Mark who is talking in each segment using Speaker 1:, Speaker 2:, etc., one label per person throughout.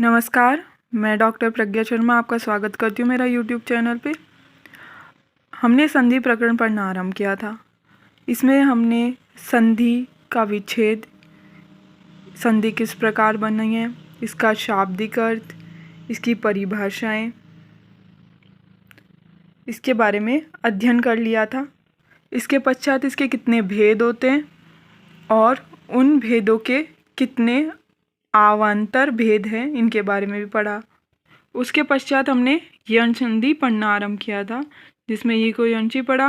Speaker 1: नमस्कार, मैं डॉक्टर प्रज्ञा शर्मा आपका स्वागत करती हूँ मेरा यूट्यूब चैनल पे। हमने संधि प्रकरण पढ़ना आरंभ किया था। इसमें हमने संधि का विच्छेद, संधि किस प्रकार बनी है, इसका शाब्दिक अर्थ, इसकी परिभाषाएं, इसके बारे में अध्ययन कर लिया था। इसके पश्चात इसके कितने भेद होते हैं और उन भेदों के कितने अवान्तर भेद हैं, इनके बारे में भी पढ़ा। उसके पश्चात हमने यण संधि पढ़ना आरंभ किया था, जिसमें इको यंची पढ़ा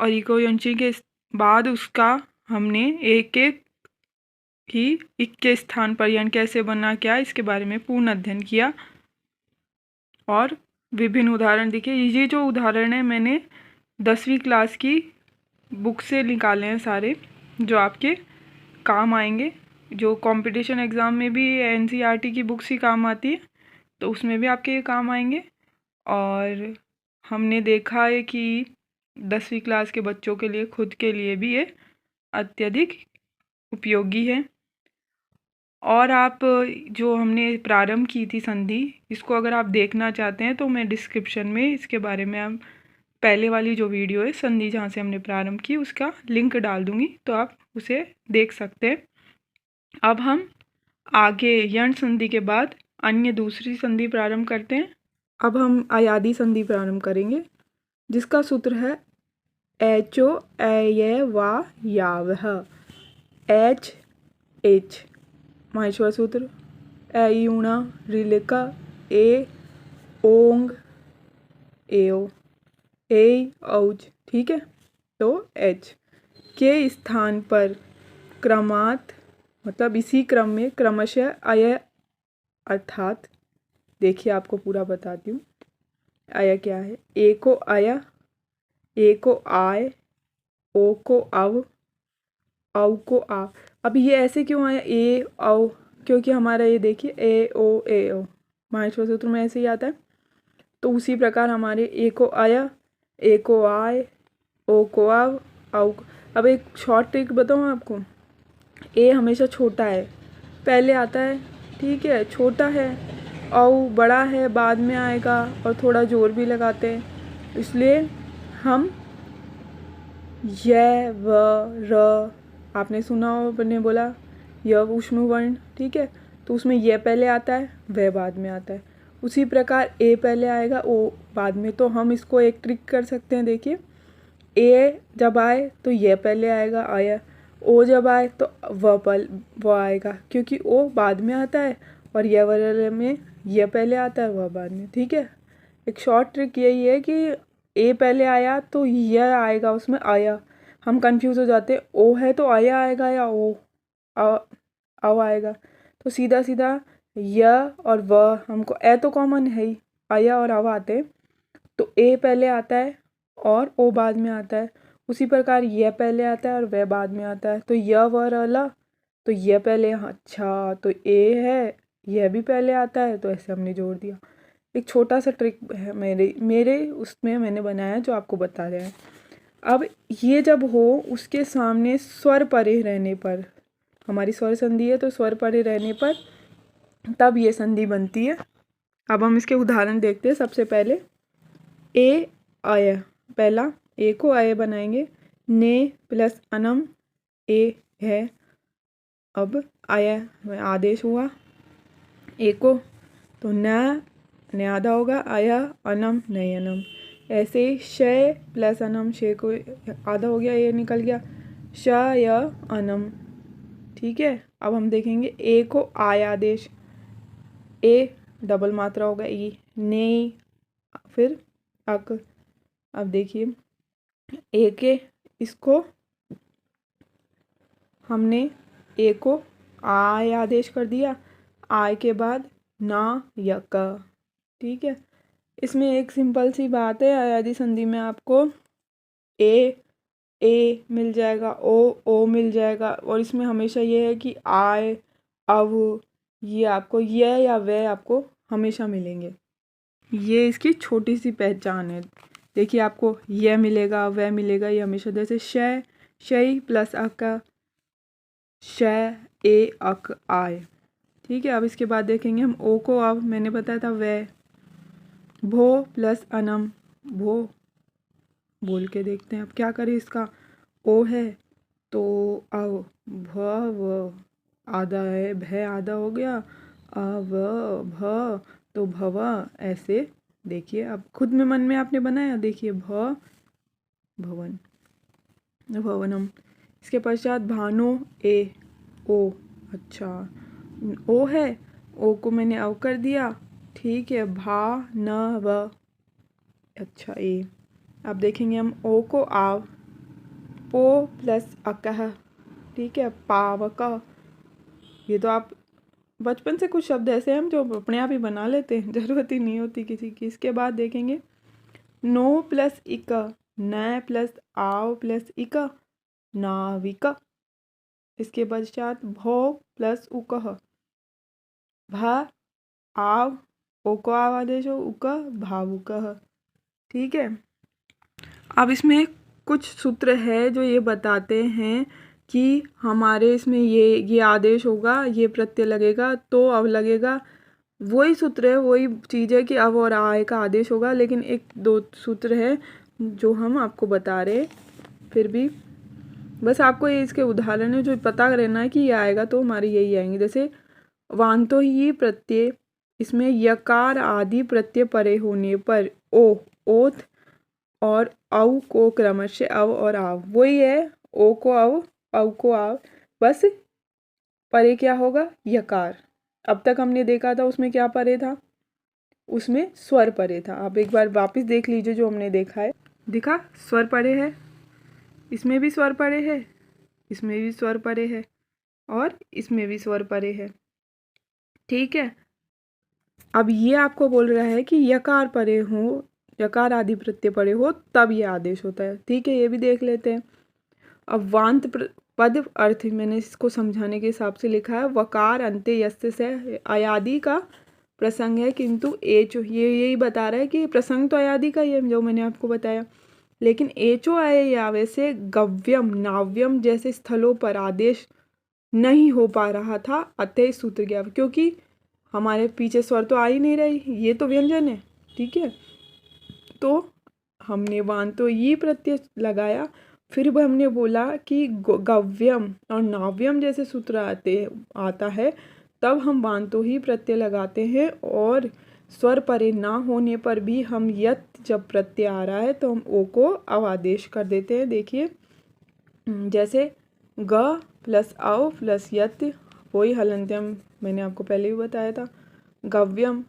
Speaker 1: और इको यंची के बाद उसका हमने एक एक ही इक के स्थान पर यण कैसे बना, क्या इसके बारे में पूर्ण अध्ययन किया और विभिन्न उदाहरण दिखे। ये जो उदाहरण है मैंने 10वीं क्लास की बुक से निकाले हैं सारे, जो आपके काम आएंगे। जो कंपटीशन एग्ज़ाम में भी एनसीईआरटी की बुक्स ही काम आती है, तो उसमें भी आपके ये काम आएंगे। और हमने देखा है कि 10वीं क्लास के बच्चों के लिए, खुद के लिए भी ये अत्यधिक उपयोगी है। और आप जो हमने प्रारंभ की थी संधि, इसको अगर आप देखना चाहते हैं तो मैं डिस्क्रिप्शन में इसके बारे में आप पहले वाली जो वीडियो है संधि जहाँ से हमने प्रारंभ की, उसका लिंक डाल दूँगी, तो आप उसे देख सकते हैं। अब हम आगे यण संधि के बाद अन्य दूसरी संधि प्रारंभ करते हैं। अब हम अयादि संधि प्रारंभ करेंगे, जिसका सूत्र है एचो एय वा यावह। एच एच माहेश्वर सूत्र, एयूणा रिलिका ए ओंग एओ ए औज। ठीक है, तो एच के स्थान पर क्रमात्, मतलब इसी क्रम में क्रमशः अय, अर्थात देखिए आपको पूरा बताती हूँ। अय क्या है? ए को अय, ए को आय, ओ को अव, औ को आ। अब ये ऐसे क्यों आया ए औ? क्योंकि हमारा ये देखिए ए ओ माहेश्वर सूत्र में ऐसे ही आता है। तो उसी प्रकार हमारे ए को अय, ए को आय, ओ को अव, औ। अब एक शॉर्ट ट्रिक बताऊँ आपको। ए हमेशा छोटा है, पहले आता है, ठीक है, छोटा है। औ बड़ा है, बाद में आएगा और थोड़ा जोर भी लगाते हैं, इसलिए हम य व र, आपने सुना हो, मैंने बोला य ऊष्म वर्ण, ठीक है, तो उसमें ये पहले आता है, वह बाद में आता है। उसी प्रकार ए पहले आएगा, ओ बाद में। तो हम इसको एक ट्रिक कर सकते हैं, देखिए ए जब आए तो ये पहले आएगा आया, ओ जब आए तो वो आएगा, क्योंकि ओ बाद में आता है और यह वाले में यह पहले आता है, वह बाद में। ठीक है, एक शॉर्ट ट्रिक यही है कि ए पहले आया तो यह आएगा, उसमें आया। हम कंफ्यूज हो जाते हैं, ओ है तो आया आएगा या ओ आओ आएगा। तो सीधा सीधा यह और वह, हमको ए तो कॉमन है ही, आया और अव आते हैं, तो ए पहले आता है और ओ बाद में आता है। उसी प्रकार यह पहले आता है और वह बाद में आता है। तो यह व रला, तो यह पहले, अच्छा तो ए है, यह भी पहले आता है, तो ऐसे हमने जोड़ दिया। एक छोटा सा ट्रिक है मेरे उसमें मैंने बनाया, जो आपको बता रहे हैं। अब ये जब हो, उसके सामने स्वर परे रहने पर, हमारी स्वर संधि है तो स्वर परे रहने पर तब ये संधि बनती है। अब हम इसके उदाहरण देखते हैं। सबसे पहले ए अय, पहला ए को अय बनाएंगे, ने प्लस अनम ए है। अब अय में आदेश हुआ ए को, तो न आधा होगा, अय अनम नयनम। ऐसे शय प्लस अनम, शे को आधा हो गया, ये निकल गया, शय अनम। ठीक है, अब हम देखेंगे ए को आय आदेश, ए डबल मात्रा होगा ई, ने फिर अक। अब देखिए ए के, इसको हमने ए को आय आदेश कर दिया, आय के बाद ना यक। ठीक है, इसमें एक सिंपल सी बात है, अयादि संधि में आपको ए मिल जाएगा, ओ मिल जाएगा, और इसमें हमेशा ये है कि आय अव, ये आपको यह या वह आपको हमेशा मिलेंगे। ये इसकी छोटी सी पहचान है। देखिए आपको यह मिलेगा, वह मिलेगा, ये हमेशा, जैसे शय, शय प्लस अक, शय ए अक आय। ठीक है। अब इसके बाद देखेंगे हम ओ को। अब मैंने बताया था वह, भो प्लस अनम, भो बोल के देखते हैं अब क्या करें। इसका ओ है तो अव, भ व आधा है, भय आधा हो गया, अव भ तो भव, ऐसे देखिए। अब खुद में मन में आपने बनाया, देखिए भ भवन, भवनम। इसके पश्चात भानो, ए ओ, अच्छा ओ है, ओ को मैंने अव कर दिया, ठीक है। भा न व, अच्छा ए। अब देखेंगे हम ओ को आव, पो प्लस अकह, ठीक है, पावक। ये तो आप बचपन से कुछ शब्द ऐसे हैं हम जो अपने आप ही बना लेते हैं, जरूरत ही नहीं होती किसी की। इसके बाद देखेंगे नो प्लस इक, न प्लस आव प्लस इक, नाविक। इसके पश्चात भो प्लस उकह, भ आव, ओ को आव आदेश हो, उक भावुकः, ठीक है। अब इसमें कुछ सूत्र है जो ये बताते हैं कि हमारे इसमें ये आदेश होगा, ये प्रत्यय लगेगा तो अव लगेगा। वही सूत्र है, वही चीज़ है कि अव और आय का आदेश होगा, लेकिन एक दो सूत्र है जो हम आपको बता रहे। फिर भी बस आपको ये इसके उदाहरण है जो पता रहना है कि ये आएगा तो हमारे यही आएंगे। जैसे वांतो ही प्रत्यय, इसमें यकार आदि प्रत्यय परे होने पर ओ, ओथ और औ को क्रमशः अव और आव, वही है। ओ को अव, औ को आव, बस परे क्या होगा, यकार। अब तक हमने देखा था उसमें क्या परे था, उसमें स्वर परे था। आप एक बार वापस देख लीजिए जो हमने देखा है। दिखा, स्वर परे है, इसमें भी स्वर परे है, इसमें भी स्वर परे है, और इसमें भी स्वर परे है, ठीक है। अब ये आपको बोल रहा है कि यकार परे हो, यकार आदि प्रत्यय परे हो तब ये आदेश होता है, ठीक है। ये भी देख लेते हैं। अब वांत पद अर्थ मैंने इसको समझाने के हिसाब से लिखा है, वकार अंत्य यस्य से अयादि का प्रसंग है, किंतु एचो, ये यही बता रहा है कि प्रसंग तो अयादि का ही है जो मैंने आपको बताया, लेकिन एचो आए यावे से गव्यम नाव्यम जैसे स्थलों पर आदेश नहीं हो पा रहा था, अतः सूत्र ज्ञा, क्योंकि हमारे पीछे स्वर तो आ ही नहीं रही, ये तो व्यंजन है, ठीक है। तो हमने वांतो ये प्रत्यय लगाया, फिर भी हमने बोला कि गव्यम और नाव्यम जैसे सूत्र आता है, तब हम वांतो ही प्रत्यय लगाते हैं। और स्वर परे ना होने पर भी हम यत जब प्रत्यय आ रहा है तो हम ओ को अवादेश कर देते हैं। देखिए जैसे ग प्लस अव प्लस यत, वही हलंत्यम मैंने आपको पहले भी बताया था, गव्यम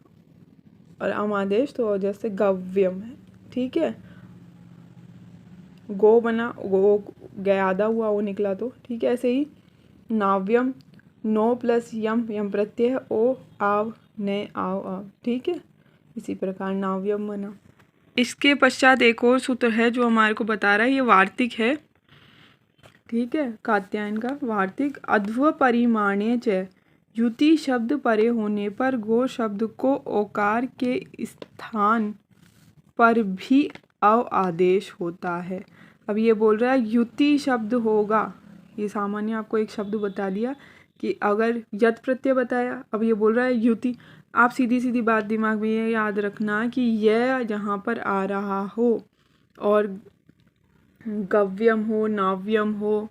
Speaker 1: और अमादेश, तो जैसे गव्यम है, ठीक है। गो बना, गो गयादा हुआ, वो निकला तो ठीक है। ऐसे ही नाव्यम, नो प्लस यम, यम प्रत्यय है, ओ आव ने आव आव, ठीक है। इसी प्रकार नाव्यम बना। इसके पश्चात एक और सूत्र है जो हमारे को बता रहा है, ये वार्तिक है, ठीक है, कात्यायन का वार्तिक। अध्व परिमाणे च युति शब्द परे होने पर गो शब्द को ओकार के स्थान पर भी अव आदेश होता है। अब ये बोल रहा है युति शब्द होगा, ये सामान्य आपको एक शब्द बता दिया कि अगर यत प्रत्यय बताया, अब ये बोल रहा है युति। आप सीधी सीधी बात दिमाग में ये याद रखना कि यह जहाँ पर आ रहा हो और गव्यम हो, नाव्यम हो,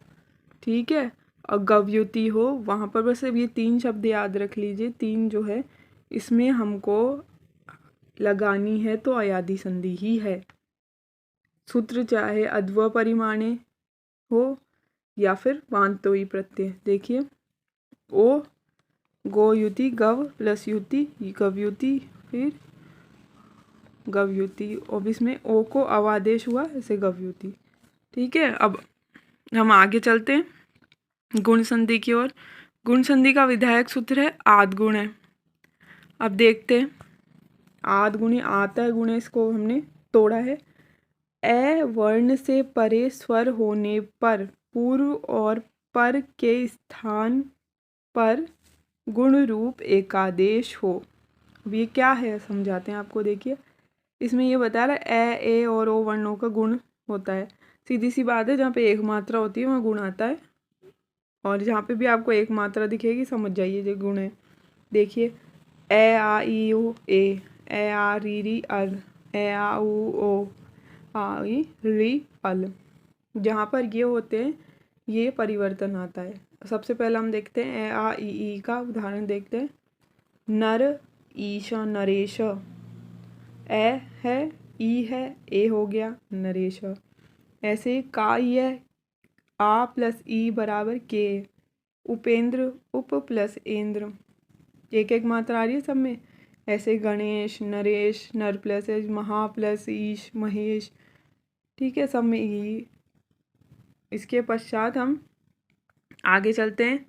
Speaker 1: ठीक है, और गव्युति हो, वहाँ पर बस ये तीन शब्द याद रख लीजिए। तीन जो है इसमें हमको लगानी है तो अयादि संधि ही है। सूत्र चाहे अध्व परिमाणे हो या फिर वांतोई प्रत्यय। देखिए ओ, गो युति, गव प्लस युति, गव्युति, फिर गव्युति, और इसमें ओ को अवादेश हुआ, ऐसे गव्युति, ठीक है। अब हम आगे चलते हैं गुण संधि की ओर। गुण संधि का विधायक सूत्र है आद गुण है। अब देखते हैं आद गुणी आता है गुण, इसको हमने तोड़ा है। ए वर्ण से परे स्वर होने पर पूर्व और पर के स्थान पर गुण रूप एकादेश हो। अब ये क्या है समझाते हैं आपको। देखिए इसमें ये बता रहा है ए और ओ वर्णों का गुण होता है। सीधी सी बात है, जहाँ पे एक मात्रा होती है वहाँ गुण आता है, और जहाँ पे भी आपको एक मात्रा दिखेगी समझ जाइए ये गुण है। देखिए, ए आ ई ओ ए, आ री री अर, ए आ उ ओ, आ ई री अल। जहाँ पर ये होते हैं ये परिवर्तन आता है। सबसे पहला हम देखते हैं ए आ ई का उदाहरण देखते हैं। नर ईश नरेश, ए है ई है ए हो गया नरेश। ऐसे का ई है आ प्लस ई बराबर के, उपेंद्र उप प्लस इंद्र, एक एक मात्रा आ रही है सब में। ऐसे गणेश नरेश, नर प्लस एश, महा प्लस ईश महेश, ठीक है, सब में ई। इसके पश्चात हम आगे चलते हैं।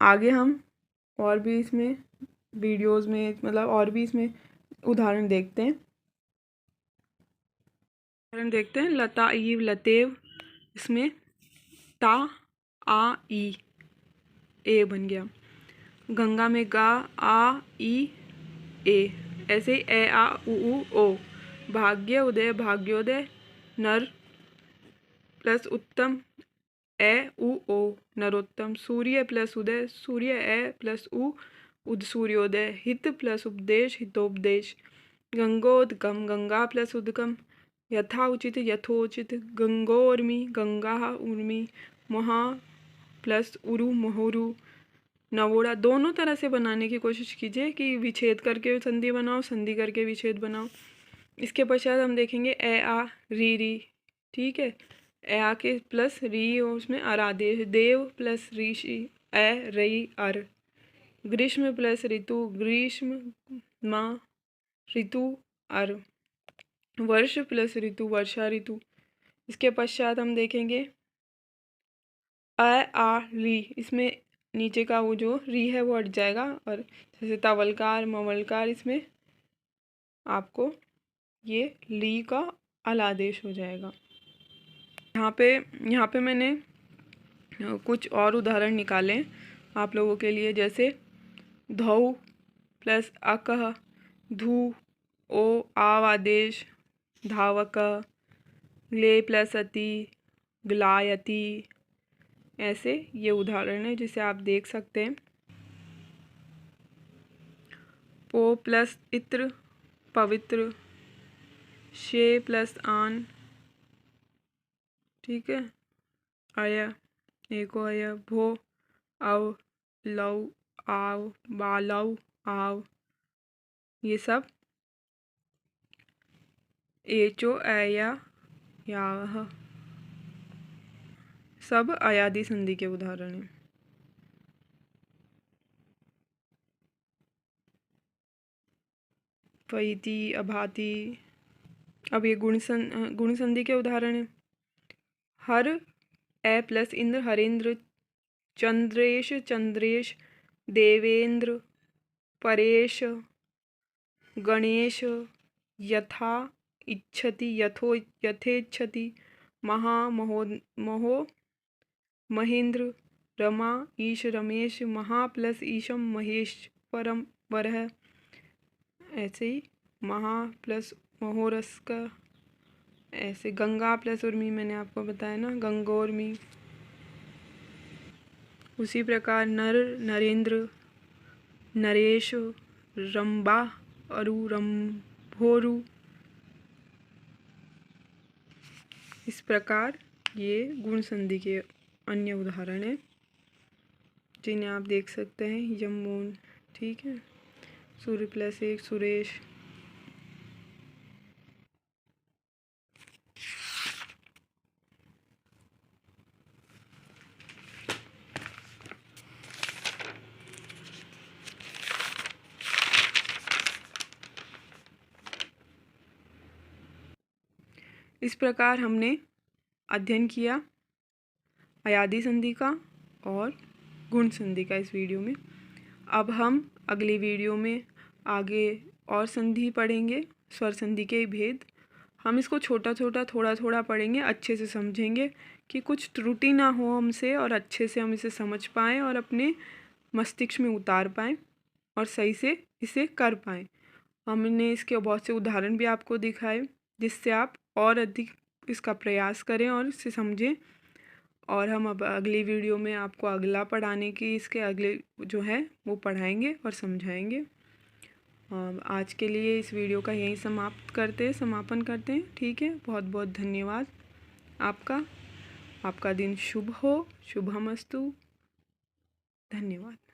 Speaker 1: आगे हम और भी इसमें वीडियोस में मतलब और भी इसमें उदाहरण देखते हैं। उदाहरण देखते हैं, लता ई लतेव, इसमें ता आ ई ए बन गया। गंगा में गा आ ई ए, ऐसे ए आ उ ओ। भाग्य उदय भाग्योदय, नर प्लस उत्तम ए उ ओ नरोत्तम। सूर्य प्लस उदय सूर्य ए प्लस उ उद सूर्योदय। हित प्लस उपदेश हितोपदेश। गंगोदकम गंगा प्लस उदकम। यथा उचित यथोचित। गंगोर्मी गंगा उर्मी। महा प्लस उरु मोहरु। नवोड़ा, दोनों तरह से बनाने की कोशिश कीजिए कि विच्छेद करके संधि बनाओ, संधि करके विच्छेद बनाओ। इसके पश्चात हम देखेंगे ए आ री, ठीक है, ए आ के प्लस री और उसमें अरादेश। देव प्लस ऋषि ए रई अर। ग्रीष्म प्लस ऋतु ग्रीष्म माँ ऋतु अर। वर्ष प्लस ऋतु वर्षा ऋतु। इसके पश्चात हम देखेंगे अ आ री, इसमें नीचे का वो जो री है वो हट जाएगा, और जैसे तवलकार मवलकार इसमें आपको ये ली का अलादेश हो जाएगा। यहाँ पे मैंने कुछ और उदाहरण निकाले आप लोगों के लिए, जैसे धौ प्लस अकह, धू ओ आव आदेश धावक। ले प्लस अति ग्लायति। ऐसे ये उदाहरण है जिसे आप देख सकते हैं। पो प्लस इत्र पवित्र। शे प्लस आन, ठीक है, आया एको आया। भो अव लव आव बालव आव, ये सब एचो आया याह, सब अयादि संधि के उदाहरण हैं। पईति अभाति, अब ये गुण संधि के उदाहरण हैं। हर ए प्लस इंद्र हरेंद्र। चंद्रेश चंद्रेश। देवेंद्र परेश। गणेश यथा इच्छति यथो यथेच्छति। महा महो महो महेंद्र। रमा ईश रमेश। महा प्लस ईशम महेश परम वरह। ऐसे ही महा प्लस महोरस का। ऐसे गंगा प्लस उर्मी मैंने आपको बताया ना, गंगोर्मी। उसी प्रकार नर नरेंद्र नरेश रंबा अरु रंभोरु। इस प्रकार ये गुण संधि के अन्य उदाहरण हैं जिन्हें आप देख सकते हैं। यमून, ठीक है, सूर्य प्लस एक सुरेश। इस प्रकार हमने अध्ययन किया अयादि संधि का और गुण संधि का इस वीडियो में। अब हम अगली वीडियो में आगे और संधि पढ़ेंगे, स्वर संधि के भेद। हम इसको छोटा छोटा थोड़ा थोड़ा पढ़ेंगे, अच्छे से समझेंगे कि कुछ त्रुटि ना हो हमसे, और अच्छे से हम इसे समझ पाएँ और अपने मस्तिष्क में उतार पाएँ और सही से इसे कर पाएँ। हमने इसके बहुत से उदाहरण भी आपको दिखाए जिससे आप और अधिक इसका प्रयास करें और इसे समझें और हम अब अगली वीडियो में आपको अगला पढ़ाने की इसके अगले जो है वो पढ़ाएंगे और समझाएंगे। आज के लिए इस वीडियो का यहीं समापन करते हैं। ठीक है, बहुत बहुत धन्यवाद आपका दिन शुभ हो, शुभमस्तु। धन्यवाद।